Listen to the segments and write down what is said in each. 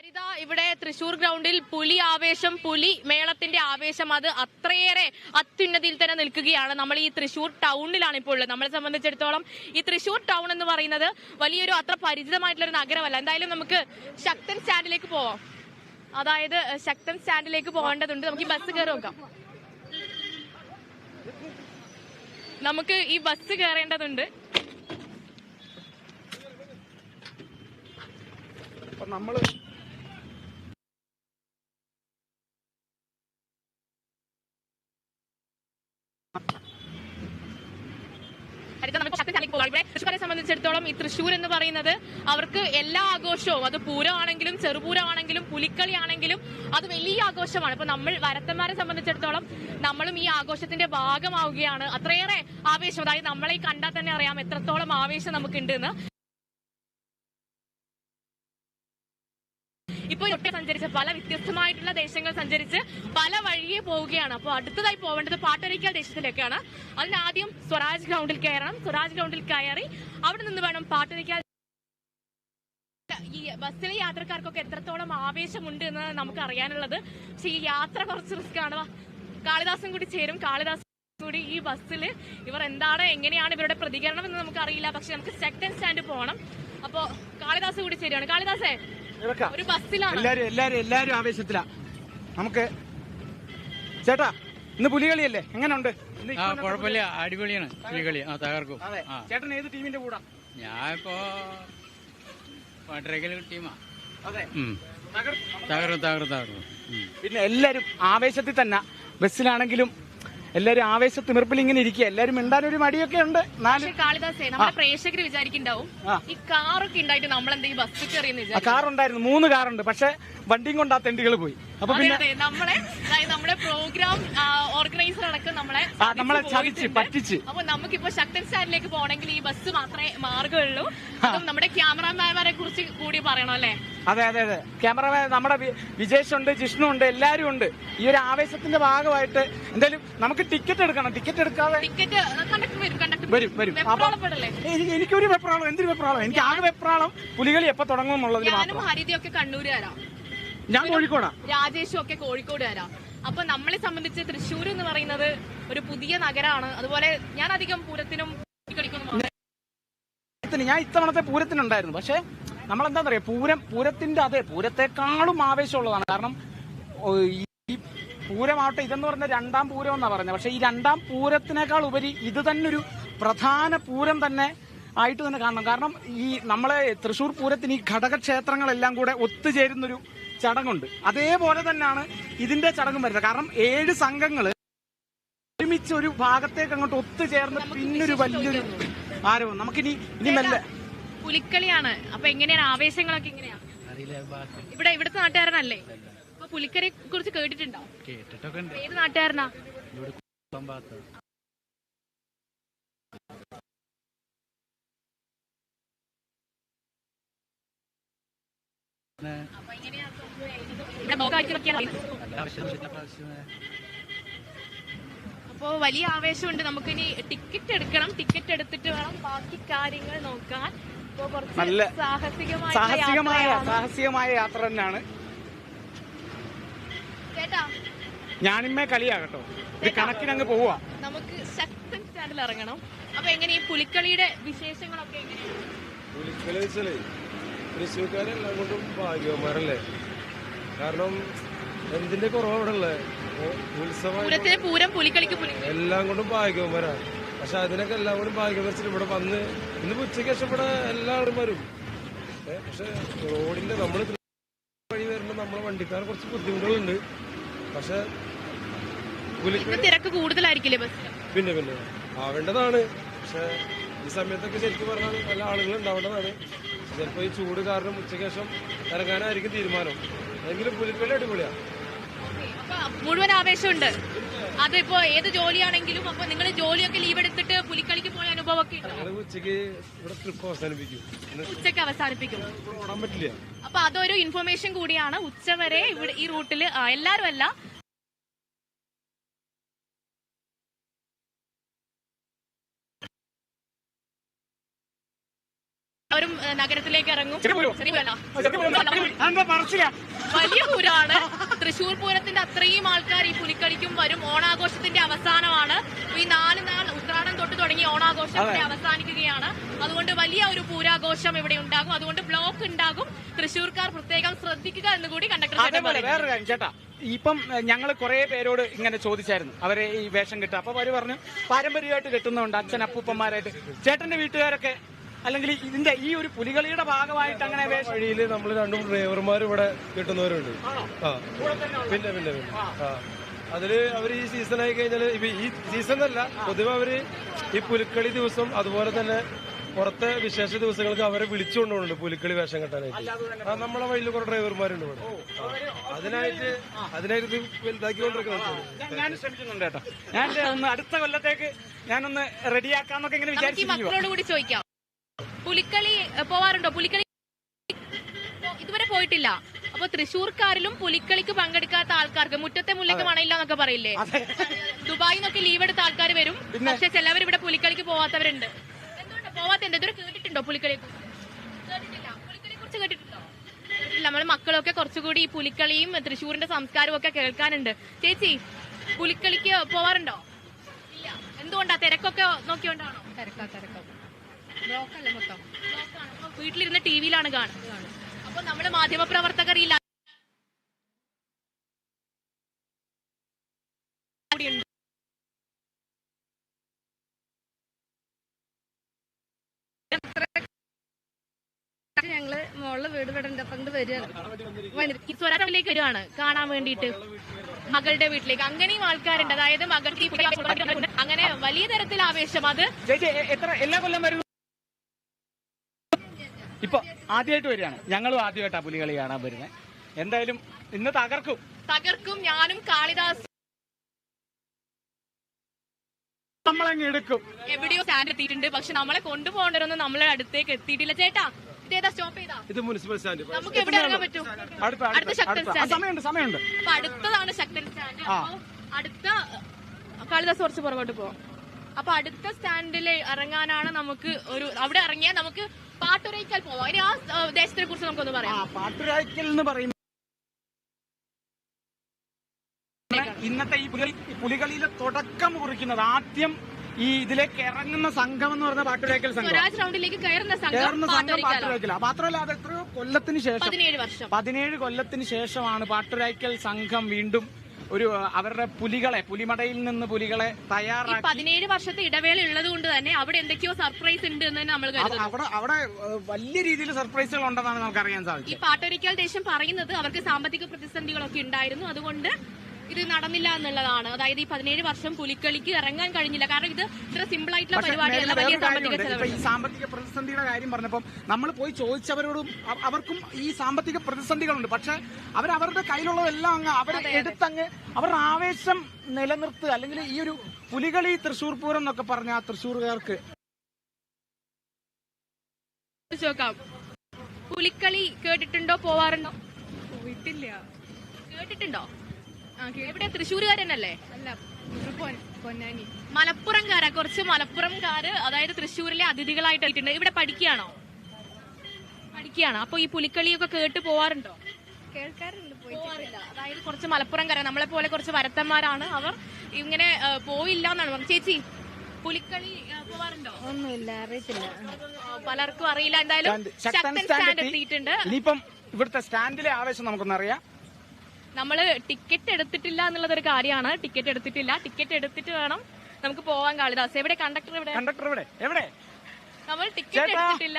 ഹരിത, ഇവിടെ തൃശൂർ ഗ്രൗണ്ടിൽ പുലി ആവേശം, പുലി മേളത്തിന്റെ ആവേശം അത് അത്രയേറെ അത്യുന്നതിയിൽ തന്നെ നിൽക്കുകയാണ്. നമ്മൾ ഈ തൃശൂർ ടൗണിലാണ് ഇപ്പോൾ ഉള്ളത്. നമ്മളെ സംബന്ധിച്ചിടത്തോളം ഈ തൃശൂർ ടൗൺ എന്ന് പറയുന്നത് വലിയൊരു അത്ര പരിചിതമായിട്ടുള്ള ഒരു നഗരമല്ല. എന്തായാലും നമുക്ക് ശക്തൻ സ്റ്റാൻഡിലേക്ക് പോവാം. അതായത് ശക്തൻ സ്റ്റാൻഡിലേക്ക് പോകേണ്ടതുണ്ട്. നമുക്ക് ഈ ബസ് കയറി നോക്കാം. നമുക്ക് ഈ ബസ് കയറേണ്ടതുണ്ട്. നമ്മള് തൃശ്ശൂരെ സംബന്ധിച്ചിടത്തോളം ഈ തൃശ്ശൂർ എന്ന് പറയുന്നത് അവർക്ക് എല്ലാ ആഘോഷവും, അത് പൂരമാണെങ്കിലും ചെറുപൂരമാണെങ്കിലും പുലിക്കളി ആണെങ്കിലും അത് വലിയ ആഘോഷമാണ്. ഇപ്പൊ നമ്മൾ വരത്തന്മാരെ സംബന്ധിച്ചിടത്തോളം നമ്മളും ഈ ആഘോഷത്തിന്റെ ഭാഗമാവുകയാണ്. അത്രയേറെ ആവേശം, അതായത് നമ്മളെ കണ്ടാൽ തന്നെ അറിയാം എത്രത്തോളം ആവേശം നമുക്കുണ്ട് എന്ന്. ഇപ്പോൾ സഞ്ചരിച്ച് പല വ്യത്യസ്തമായിട്ടുള്ള ദേശങ്ങൾ സഞ്ചരിച്ച് പല വഴിയെ പോവുകയാണ്. അപ്പോൾ അടുത്തതായി പോവേണ്ടത് പാട്ടൊരിക്കൽ ദേശത്തിലേക്കാണ്. അതിനാദ്യം സ്വരാജ് ഗ്രൗണ്ടിൽ കയറണം. സ്വരാജ് ഗ്രൗണ്ടിൽ കയറി അവിടെ നിന്ന് വേണം പാട്ടൊരിക്കൽ. ഈ ബസ്സിലെ യാത്രക്കാർക്കൊക്കെ എത്രത്തോളം ആവേശമുണ്ട് എന്ന് നമുക്ക് അറിയാനുള്ളത്. പക്ഷെ ഈ യാത്ര കുറച്ച് റിസ്ക് ആണ്. കാളിദാസും കൂടി ചേരും. കാളിദാസ് കൂടി ഈ ബസ്സിൽ ഇവർ എന്താണ്, എങ്ങനെയാണ് ഇവരുടെ പ്രതികരണം എന്ന് നമുക്ക് അറിയില്ല. പക്ഷെ നമുക്ക് സെക്കൻഡ് സ്റ്റാൻഡ് പോകണം. അപ്പോ കാളിദാസ് കൂടി ചേരുകയാണ്. കാളിദാസേ, ഒരു ബസ്സിലാണ് എല്ലാരും ആവേശത്തിലാ. നമുക്ക് ചേട്ടാ, ഇന്ന് പുലികളിയല്ലേ, എങ്ങനെയുണ്ട്? കുഴപ്പമില്ല, അടിപൊളിയാണ് പുലികളി. തകർക്കും. ചേട്ടൻ ഏത് ടീമിന്റെ കൂടാ? ഞാനിപ്പോ പാട്ടരക്കൽ ടീമാ. അതെ, തകർക്കും. പിന്നെ എല്ലാരും ആവേശത്തിൽ തന്നെ. ബസ്സിലാണെങ്കിലും എല്ലാരും ആവേശത്തിമിർപ്പിൽ ഇങ്ങനെ ഇരിക്കുക. എല്ലാരും മിണ്ടാനൊരു മടിയൊക്കെ ഉണ്ട്. കാളിദാസേ, നമ്മുടെ പ്രേക്ഷകർ വിചാരിക്കുന്നുണ്ടാവും ഈ കാറൊക്കെ ഉണ്ടായിട്ട് നമ്മളെന്തെങ്കിലും ബസ് കയറിയെന്ന്. കാറുണ്ടായിരുന്നു, 3 കാറുണ്ട്. പക്ഷെ വണ്ടിയും കൊണ്ട് ആ തെണ്ടികൾ പോയി. അപ്പൊ പിന്നെ നമ്മുടെ പ്രോഗ്രാം ഓർഗനൈസർ അടക്കം നമ്മളെ ചതിച്ച് പറ്റിച്ച്. അപ്പൊ നമുക്കിപ്പോ ശക്തൻ സ്റ്റാൻഡിലേക്ക് പോകണമെങ്കിൽ ഈ ബസ് മാത്രമേ മാർഗമുള്ളൂ. അതും നമ്മുടെ ക്യാമറാമാൻമാരെ കുറിച്ച് കൂടി പറയണം അല്ലേ? അതെ അതെ അതെ, ക്യാമറമാൻ നമ്മുടെ വിജേഷ് ഉണ്ട്, ജിഷ്ണു ഉണ്ട്, എല്ലാരും ഉണ്ട്. ഈ ഒരു ആവേശത്തിന്റെ ഭാഗമായിട്ട് എന്തായാലും നമുക്ക് ടിക്കറ്റ് എടുക്കണം. ടിക്കറ്റ് എടുക്കാതെ വരും. എനിക്കൊരു വെപ്രാളം, എന്തൊരു വെപ്രാളം. എനിക്ക് ആകെ വെപ്രാളം പുലികളി എപ്പോ തുടങ്ങും എന്നുള്ളത് മാത്രം. ഹരിതയൊക്കെ കണ്ണൂരുകാരാ, ഞാൻ കോഴിക്കോടാ. രാജേഷും ഒക്കെ കോഴിക്കോടുകാരാ. അപ്പൊ നമ്മളെ സംബന്ധിച്ച് തൃശ്ശൂർ എന്ന് പറയുന്നത് ഒരു പുതിയ നഗരമാണ്. അതുപോലെ ഞാൻ അധികം പൂരത്തിനും ഞാൻ ഇത്തവണത്തെ പൂരത്തിനുണ്ടായിരുന്നു. പക്ഷെ നമ്മളെന്താ പറയാ, പൂരത്തിന്റെ പൂരത്തെക്കാളും ആവേശമുള്ളതാണ്. കാരണം ഈ പൂരമാവട്ടെ, ഇതെന്ന് പറഞ്ഞ 2ാം പൂരം എന്നാ പറഞ്ഞത്. പക്ഷെ ഈ 2ാം പൂരത്തിനേക്കാൾ ഉപരി ഇത് തന്നെ ഒരു പ്രധാന പൂരം തന്നെ ആയിട്ട് തന്നെ കാണണം. കാരണം ഈ നമ്മളെ തൃശ്ശൂർ പൂരത്തിന് ഈ ഘടകക്ഷേത്രങ്ങളെല്ലാം കൂടെ ഒത്തുചേരുന്നൊരു ചടങ്ങുണ്ട്. അതേപോലെ തന്നെയാണ് ഇതിന്റെ ചടങ്ങും വരുന്നത്. കാരണം 7 സംഘങ്ങൾ ഒരുമിച്ച് ഒരു ഭാഗത്തേക്ക് അങ്ങോട്ട് ഒത്തുചേർന്ന് പിന്നൊരു വലിയൊരു ആരവം. നമുക്കിനി മെല്ലെ പുലിക്കളിയാണ്. അപ്പൊ എങ്ങനെയാണ് ആവേശങ്ങളൊക്കെ എങ്ങനെയാണ്? ഇവിടുത്തെ നാട്ടുകാരനല്ലേ? അപ്പൊ പുലിക്കളിയെ കുറിച്ച് കേട്ടിട്ടുണ്ടോ? ഏത് നാട്ടുകാരനാ? അപ്പോ വലിയ ആവേശമുണ്ട്. നമുക്കിനി ടിക്കറ്റ് എടുക്കണം. ടിക്കറ്റ് എടുത്തിട്ട് വേണം ബാക്കി കാര്യങ്ങൾ നോക്കാൻ. നല്ല സാഹസികമായ യാത്ര തന്നെയാണ്. ചേട്ടാ, ഞാനിമ്മേ കളിയാകട്ടോ, ഇത് കണക്കിനങ്ങ് പോവാ. നമുക്ക് ശക്തൻ സ്റ്റാൻഡിൽ ഇറങ്ങണം. അപ്പൊ എങ്ങനെ ഈ പുലിക്കളിയുടെ വിശേഷങ്ങളൊക്കെ എങ്ങനെയാണ്? പുലിക്കളി വെച്ചാലേ തൃശ്ശൂർക്കാരെല്ലാം കൊണ്ടും ഭാഗ്യവന്മാരല്ലേ. കാരണം എന്തിന്റെ കുറവ് അവിടെ ഉള്ളത്? ഉത്സവം, പൂരം, പുലിക്കളിക്ക് എല്ലാം കൊണ്ടും ഭാഗ്യവന്മാരാണ്. പക്ഷെ അതിനൊക്കെ എല്ലാം കൂടി ഭാഗ്യം വെച്ചിട്ട് ഇവിടെ വന്ന് ഇന്ന് ഉച്ചയ്ക്ക് ശേഷം ഇവിടെ എല്ലാവരും വരും. പക്ഷെ റോഡിന്റെ നമ്മള് വഴി വരുമ്പോ നമ്മളെ വണ്ടിക്കാർ കുറച്ച് ബുദ്ധിമുട്ടുകളുണ്ട്. പക്ഷെ തിരക്ക് കൂടുതലായിരിക്കില്ലേ ബസ്? പിന്നെ ആവേണ്ടതാണ്. പക്ഷെ ഈ സമയത്തൊക്കെ ശരിക്കും പറഞ്ഞാൽ നല്ല ആളുകൾ ഉണ്ടാവേണ്ടതാണ്. ചിലപ്പോ ഈ ചൂട് കാരണം ഉച്ചയ്ക്ക് ശേഷം ഇറങ്ങാനായിരിക്കും തീരുമാനം. എങ്കിലും പുലിക്കളി അടിപൊളിയാണ്. മുഴുവൻ ആവേശമുണ്ട്. അതിപ്പോ ഏത് ജോലിയാണെങ്കിലും അപ്പൊ നിങ്ങൾ ജോലിയൊക്കെ ലീവ് എടുത്തിട്ട് പുലിക്കളിക്ക് പോയ അനുഭവമൊക്കെ ഉച്ചയ്ക്ക് ഇവിടെ ട്രിപ്പ് അവസാനിപ്പിക്കും. ഓടാൻ പറ്റില്ല. അപ്പൊ അതൊരു ഇൻഫർമേഷൻ കൂടിയാണ്. ഉച്ചവരെ ഇവിടെ ഈ റൂട്ടില് എല്ലാരും അല്ല, അവരും നഗരത്തിലേക്ക് ഇറങ്ങും. വലിയ പൂരമാണ് തൃശ്ശൂർ പൂരത്തിന്റെ. അത്രയും ആൾക്കാർ ഈ പുലിക്കളിക്കും വരും. ഓണാഘോഷത്തിന്റെ അവസാനമാണ്. ഈ 4 നാൾ ഉത്രാടം തൊട്ട് തുടങ്ങി ഓണാഘോഷം ഇവിടെ അവസാനിക്കുകയാണ്. അതുകൊണ്ട് വലിയ ഒരു പൂരാഘോഷം ഇവിടെ ഉണ്ടാകും. അതുകൊണ്ട് ബ്ലോക്ക് ഉണ്ടാകും. തൃശ്ശൂർക്കാർ പ്രത്യേകം ശ്രദ്ധിക്കുക എന്ന് കൂടി കണ്ടക്ടർ വേറൊരു കാര്യം ചേട്ടാ, ഇപ്പം ഞങ്ങൾ കുറെ പേരോട് ഇങ്ങനെ ചോദിച്ചായിരുന്നു അവരെ ഈ വേഷം കെട്ടുക. അപ്പൊ അവര് പറഞ്ഞു പാരമ്പര്യമായിട്ട് കെട്ടുന്നുണ്ട് അച്ഛൻ അപ്പൂപ്പന്മാരായിട്ട്. ചേട്ടന്റെ വീട്ടുകാരൊക്കെ അല്ലെങ്കിൽ ഇതിന്റെ ഈ ഒരു പുലികളിയുടെ ഭാഗമായിട്ട് അങ്ങനെ വഴിയിൽ നമ്മൾ 2 ഡ്രൈവർമാർ ഇവിടെ കിട്ടുന്നവരുണ്ട്. പിന്നെ അതില് അവര് ഈ സീസൺ ആയി കഴിഞ്ഞാല് ഈ സീസൺ അല്ല, പൊതുവെ അവര് ഈ പുലിക്കളി ദിവസം അതുപോലെ തന്നെ പുറത്തെ വിശേഷ ദിവസങ്ങൾക്ക് അവരെ വിളിച്ചുകൊണ്ടുണ്ട് പുലിക്കളി വേഷം കെട്ടാനായിട്ട്. നമ്മളെ വഴിയിൽ കുറെ ഡ്രൈവർമാരുണ്ട് ഇവിടെ. അതിനായിട്ട് വലുതാക്കിക്കൊണ്ടിരിക്കുന്നത് ഞാൻ ശ്രമിക്കുന്നുണ്ട് കേട്ടോ. ഞാൻ ഒന്ന് അടുത്ത കൊല്ലത്തേക്ക് ഞാനൊന്ന് റെഡിയാക്കാന്നൊക്കെ ഇങ്ങനെ വിചാരിച്ചിരിക്കും. മക്കളോട് കൂടി ചോദിക്കാം, പുലിക്കളി പോവാറുണ്ടോ? പുലിക്കളി ഇതുവരെ പോയിട്ടില്ല. അപ്പൊ തൃശ്ശൂർക്കാരിലും പുലിക്കളിക്ക് പങ്കെടുക്കാത്ത ആൾക്കാർക്ക് മുറ്റത്തെ മുല്ലയ്ക്ക് മണയില്ല എന്നൊക്കെ പറയില്ലേ? ദുബായിൽ നിന്നൊക്കെ ലീവ് എടുത്ത ആൾക്കാർ വരും. പക്ഷെ ചിലവർ ഇവിടെ പുലിക്കളിക്ക് പോവാത്തവരുണ്ട്. എന്തുകൊണ്ടാ പോവാത്ത? ഇതുവരെ കേട്ടിട്ടുണ്ടോ പുലിക്കളിയെ കുറിച്ച്? കേട്ടിട്ടില്ല. പുലിക്കളിയെ കുറിച്ച് കേട്ടിട്ടുണ്ടോ? കേട്ടിട്ടില്ല. നമ്മളെ മക്കളൊക്കെ കുറച്ചുകൂടി ഈ പുലിക്കളിയും തൃശ്ശൂരിന്റെ സംസ്കാരവും ഒക്കെ കേൾക്കാനുണ്ട്. ചേച്ചി, പുലിക്കളിക്ക് പോവാറുണ്ടോ? ഇല്ല. എന്തുകൊണ്ടാ? തിരക്കൊക്കെ നോക്കിയോണ്ടാണോ? തിരക്കോ ബ്ലോക്കല്ലേ മൊത്തം? ബ്ലോക്കാണ്. വീട്ടിലിരുന്ന് ടിവിയിലാണ് കാണുന്നത്. അപ്പൊ നമ്മള് മാധ്യമപ്രവർത്തകർ ഈ ഞങ്ങള് മോളില് വീട് വിടണ്ട പണ്ട് വരികയാണ്. സ്വരാജിലേക്ക് വരുവാണ് കാണാൻ വേണ്ടിയിട്ട് മകളുടെ വീട്ടിലേക്ക്. അങ്ങനെയും ആൾക്കാരുണ്ട്. അതായത് മകൾക്ക് അങ്ങനെ വലിയ തരത്തിൽ ആവേശം. അത് എല്ലാ കൊല്ലം വരുന്നു. ഇപ്പൊ ആദ്യമായിട്ട് വരികയാണ്. ഞങ്ങളും ആദ്യമായിട്ടാ പുലികളി കാണാൻ വരുന്നത്. എന്തായാലും ഇന്ന് തകർക്കും. ഞാനും കാളിദാസ് നമ്മളങ്ങ് എടുക്കും. എവിടെയോ സ്റ്റാൻഡ് എത്തിയിട്ടുണ്ട്. പക്ഷെ നമ്മളെ കൊണ്ടുപോകേണ്ടതൊന്നും നമ്മളെ അടുത്തേക്ക് എത്തിയിട്ടില്ല. ചേട്ടാ, ഇതേതാ സ്റ്റോപ്പ് ചെയ്താ? ഇത് മുനിസിപ്പൽ സ്റ്റാൻഡ്. നമുക്ക് എവിടെ ഇറങ്ങാൻ പറ്റും? അടുത്ത ശക്തൻ സ്റ്റാൻഡ്. സമയമുണ്ട്. അപ്പൊ അടുത്തതാണ് ശക്തൻ സ്റ്റാൻഡ്. അടുത്ത കാളിദാസ് കുറച്ച് പുറകോട്ട് പോവാം. അപ്പൊ അടുത്ത സ്റ്റാൻഡിൽ ഇറങ്ങാനാണ് നമുക്ക് അവിടെ ഇറങ്ങിയാൽ നമുക്ക് പാട്ടുരയ്ക്കൽ പോവാം. ഇനി ആ ദേശത്തിനെ കുറിച്ച് നമുക്കൊന്ന് പറയാം. പാട്ടുരായ്ക്കൽ എന്ന് പറയുന്നത് ഇന്നത്തെ ഈ പുലികളിയിലെ തുടക്കം കുറിക്കുന്നത് ആദ്യം ഈ ഇതിലേക്ക് ഇറങ്ങുന്ന സംഘം എന്ന് പറഞ്ഞ പാട്ടുരായ്ക്കൽ സംഘം. സ്വരാജ് റൗണ്ടിലേക്ക് കയറുന്ന സംഘം പാട്ടുരായ്ക്കല. മാത്രമല്ല അത് എത്രയോ കൊല്ലത്തിന് ശേഷം 17 കൊല്ലത്തിന് ശേഷമാണ് പാട്ടുരായ്ക്കൽ സംഘം വീണ്ടും ഒരു അവരുടെ പുലിമടയിൽ നിന്ന് പുലികളെ തയ്യാറാക്കി. 17 വർഷത്തെ ഇടവേള ഉള്ളത് കൊണ്ട് തന്നെ അവിടെ എന്തൊക്കെയോ സർപ്രൈസ് ഉണ്ട് എന്ന് നമ്മൾ കരുതുന്നു. അവിടെ വലിയ രീതിയിൽ സർപ്രൈസുകൾ ഉണ്ടെന്നാണ് നമുക്ക് അറിയാൻ സാധിച്ചത്. ഈ പാട്ടൊരിക്കൽ ദേശം പറയുന്നത് അവർക്ക് സാമ്പത്തിക പ്രതിസന്ധികളൊക്കെ ഉണ്ടായിരുന്നു. അതുകൊണ്ട് ഇത് നടന്നില്ല എന്നുള്ളതാണ്. അതായത് ഈ 17 വർഷം പുലിക്കളിക്ക് ഇറങ്ങാൻ കഴിഞ്ഞില്ല. കാരണം ഇത് ഇത്ര സിമ്പിൾ ആയിട്ടുള്ള പരിപാടിയല്ല. വലിയ സാമ്പത്തിക ചെലവ്. ഈ സാമ്പത്തിക പ്രതിസന്ധിയുടെ കാര്യം പറഞ്ഞപ്പോൾ നമ്മൾ പോയി ചോദിച്ചവരോടും അവർക്കും ഈ സാമ്പത്തിക പ്രതിസന്ധികളുണ്ട്. പക്ഷെ അവരുടെ കയ്യിലുള്ളതെല്ലാം അങ്ങ് അവരെ എടുത്തങ്ങ് അവരുടെ ആവേശം നിലനിർത്തുക. അല്ലെങ്കിൽ ഈ ഒരു പുലികളി തൃശ്ശൂർ പൂരം എന്നൊക്കെ പറഞ്ഞ തൃശ്ശൂർകാർക്ക് ചോദിക്കാം, പുലിക്കളി കേട്ടിട്ടുണ്ടോ? പോവാറുണ്ടോ? പോയിട്ടില്ല. കേട്ടിട്ടുണ്ടോ? എവിടെ? തൃശ്ശൂരുകാരനല്ലേ? അല്ല, പൊന്നാനി. മലപ്പുറംകാരാ. കുറച്ച് മലപ്പുറംകാര് അതായത് തൃശ്ശൂരിലെ അതിഥികളായിട്ട് എത്തിയിട്ടുണ്ട്. ഇവിടെ പഠിക്കുകയാണോ? അപ്പൊ ഈ പുലിക്കളിയൊക്കെ കേട്ട് പോവാറുണ്ടോ? കേൾക്കാറുണ്ട്, പോവാറില്ല. അതായത് കുറച്ച് മലപ്പുറംകാരാ. നമ്മളെ പോലെ കുറച്ച് വരത്തന്മാരാണ്. അവർ ഇങ്ങനെ പോയില്ല എന്നാണ് പറഞ്ഞത്. ചേച്ചി, പുലിക്കളി പോവാറുണ്ടോ? ഒന്നുമില്ല, അറിയത്തില്ല. പലർക്കും അറിയില്ല. എന്തായാലും ശക്തൻ സ്റ്റാൻഡ് എത്തിയിട്ടുണ്ട്. ഇനിയിപ്പം ഇവിടുത്തെ സ്റ്റാൻഡിലെ ആവേശം നമുക്കൊന്നറിയാം. നമ്മള് ടിക്കറ്റ് എടുത്തിട്ടില്ല എന്നുള്ളതൊരു കാര്യമാണ്. ടിക്കറ്റ് എടുത്തിട്ട് വേണം നമുക്ക് പോവാൻ. കാളിദാസ് എവിടെ? കണ്ടക്ടർ എവിടെ? നമ്മൾ ടിക്കറ്റ് എടുത്തിട്ടില്ല.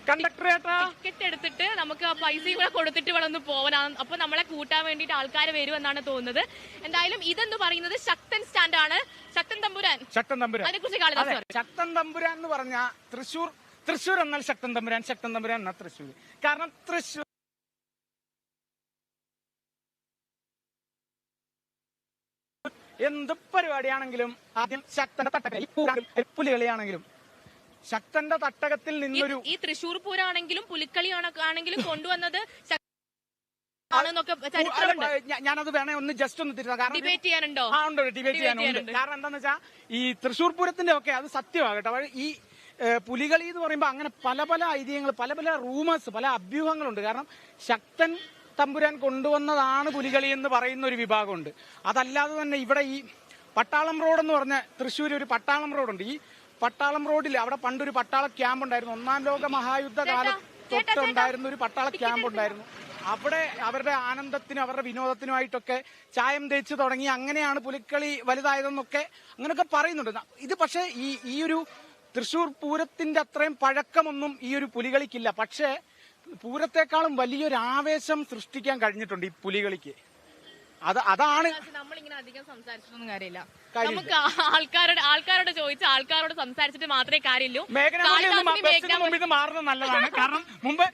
ടിക്കറ്റ് എടുത്തിട്ട് നമുക്ക് പൈസയും കൂടെ കൊടുത്തിട്ട് വേണം ഒന്ന് പോവാൻ. അപ്പൊ നമ്മളെ കൂട്ടാൻ വേണ്ടിട്ട് ആൾക്കാർ വരുമെന്നാണ് തോന്നുന്നത്. എന്തായാലും ഇതെന്ന് പറയുന്നത് ശക്തൻ സ്റ്റാൻഡാണ്. ശക്തൻ തമ്പുരാൻ അതിനെ കുറിച്ച് കാളിദാസ് പറയും. ശക്തൻ തമ്പുരാൻ എന്ന് പറഞ്ഞ തൃശ്ശൂർ എന്നാൽ ശക്തൻ തമ്പുരാൻ എന്നാൽ തൃശ്ശൂർ. കാരണം തൃശ്ശൂർ എന്ത് പരിപാടിയാണെങ്കിലും ആദ്യം ശക്തന്റെ തട്ടക. പുലികളിയാണെങ്കിലും ശക്തന്റെ തട്ടകത്തിൽ നിന്നൊരു ഈ തൃശ്ശൂർ പൂരാണെങ്കിലും പുലിക്കളി ആണെങ്കിലും കൊണ്ടുവന്നത് ഞാനത് വേണേ ഒന്ന് ജസ്റ്റ് ഒന്ന് തിരുത്താം. ഡിബേറ്റ് ചെയ്യാനുണ്ടോ? ഡിബേറ്റ് ചെയ്യാനുണ്ട്. കാരണം എന്താന്ന് വെച്ചാൽ ഈ തൃശ്ശൂർ പൂരത്തിന്റെ ഒക്കെ അത് സത്യമാകട്ടെ. ഈ പുലികളി എന്ന് പറയുമ്പോൾ അങ്ങനെ പല പല ഐതിഹ്യങ്ങൾ, പല പല റൂമേഴ്സ്, പല അഭ്യൂഹങ്ങളുണ്ട്. കാരണം ശക്തൻ തമ്പുരാൻ കൊണ്ടുവന്നതാണ് പുലികളി എന്ന് പറയുന്ന ഒരു വിഭാഗമുണ്ട്. അതല്ലാതെ തന്നെ ഇവിടെ ഈ പട്ടാളം റോഡ് എന്ന് പറഞ്ഞ തൃശ്ശൂർ ഒരു പട്ടാളം റോഡുണ്ട്. ഈ പട്ടാളം റോഡിൽ അവിടെ പണ്ടൊരു പട്ടാള ക്യാമ്പ് ഉണ്ടായിരുന്നു. 1-ാം ലോക മഹായുദ്ധ കാലത്തൊട്ടുണ്ടായിരുന്ന ഒരു പട്ടാള ക്യാമ്പ് ഉണ്ടായിരുന്നു. അവിടെ അവരുടെ ആനന്ദത്തിനും അവരുടെ വിനോദത്തിനുമായിട്ടൊക്കെ ചായം തേച്ച് തുടങ്ങി. അങ്ങനെയാണ് പുലിക്കളി വലുതായതെന്നൊക്കെ അങ്ങനെയൊക്കെ പറയുന്നുണ്ട്. ഇത് പക്ഷേ ഈ ഒരു തൃശ്ശൂർ പൂരത്തിന്റെ അത്രയും പഴക്കമൊന്നും ഈ ഒരു പുലികളിക്കില്ല. പക്ഷേ പൂരത്തെക്കാളും വലിയൊരു ആവേശം സൃഷ്ടിക്കാൻ കഴിഞ്ഞിട്ടുണ്ട് ഈ പുലികളിക്ക്. അതാണ് നമ്മളിങ്ങനെ അധികം സംസാരിച്ചിട്ടൊന്നും കാര്യമില്ല. നമുക്ക് ആൾക്കാരോട് ചോദിച്ച് ആൾക്കാരോട് സംസാരിച്ചിട്ട് മാത്രമേ കാര്യമുള്ളൂ. ഇത് മാറുന്നത് നല്ലതാണ്. കാരണം മുമ്പ്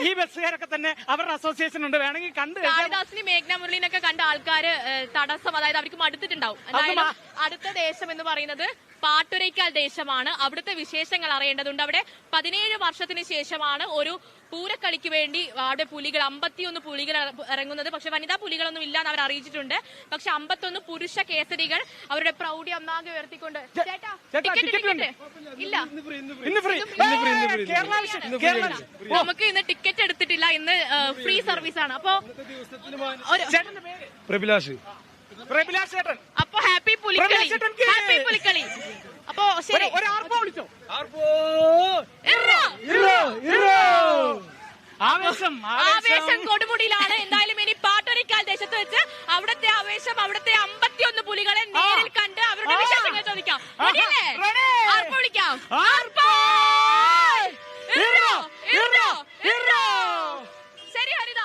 ഈ ബസ്സുകാരൊക്കെ തന്നെ അവരുടെ അസോസിയേഷൻ ഉണ്ട്, വേണമെങ്കിൽ കണ്ട് കാളിദാസിനി മേഘ്ന മുരളീനൊക്കെ കണ്ട ആൾക്കാര് തടസ്സം, അതായത് അവർക്ക് മടുത്തിട്ടുണ്ടാവും. എന്തായാലും അടുത്ത ദേശം എന്ന് പറയുന്നത് പാട്ടുരയ്ക്കാൽ ദേശമാണ്. അവിടുത്തെ വിശേഷങ്ങൾ അറിയേണ്ടതുണ്ട്. അവിടെ 17 വർഷത്തിന് ശേഷമാണ് ഒരു പൂരക്കളിക്ക് വേണ്ടി അവിടെ പുലികൾ 51 പുലികൾ ഇറങ്ങുന്നത്. പക്ഷെ വനിതാ പുലികളൊന്നും ഇല്ലാന്ന് അവർ അറിയിച്ചിട്ടുണ്ട്. പക്ഷെ 51 പുരുഷ കേസരികൾ അവരുടെ പ്രൗഢി ഒന്നാകെ ഉയർത്തിക്കൊണ്ട് ഇല്ല, നമുക്ക് ഇന്ന് ടിക്കറ്റ് എടുത്തിട്ടില്ല. ഇന്ന് ഫ്രീ സർവീസ് ആണ്. അപ്പൊ അപ്പൊ ഹാപ്പി പുലിക്കളി, ഹാപ്പി പുലിക്കളി. അപ്പൊ ശരി, ആവേശം കൊടുമുടിയിലാണ്. എന്തായാലും ഇനി പാട്ടൊരിക്കാൽ ദേശത്ത് വെച്ച് അവിടുത്തെ ആവേശം, അവിടുത്തെ 51 പുലികളെ നേരിൽ കണ്ട് അവരുടെ വിശേഷങ്ങൾ ചോദിക്കാം. ആർപ്പോ വിളിക്കാം. ശരി ഹരിത.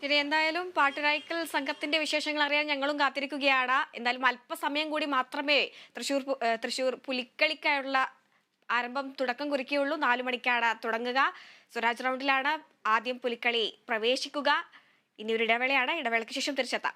ഇനി എന്തായാലും പാട്ടുരായ്ക്കൽ സംഘത്തിന്റെ വിശേഷങ്ങൾ അറിയാൻ ഞങ്ങളും കാത്തിരിക്കുകയാണ്. എന്തായാലും അല്പസമയം കൂടി മാത്രമേ തൃശൂർ പുലിക്കളിക്കായുള്ള തുടക്കം കുറിക്കുകയുള്ളൂ. 4 മണിക്കാണ് തുടങ്ങുക. സ്വരാജ് റൗണ്ടിലാണ് ആദ്യം പുലിക്കളി പ്രവേശിക്കുക. ഇനി ഒരു ഇടവേളയാണ്. ഇടവേളയ്ക്ക് ശേഷം തിരിച്ചെത്താം.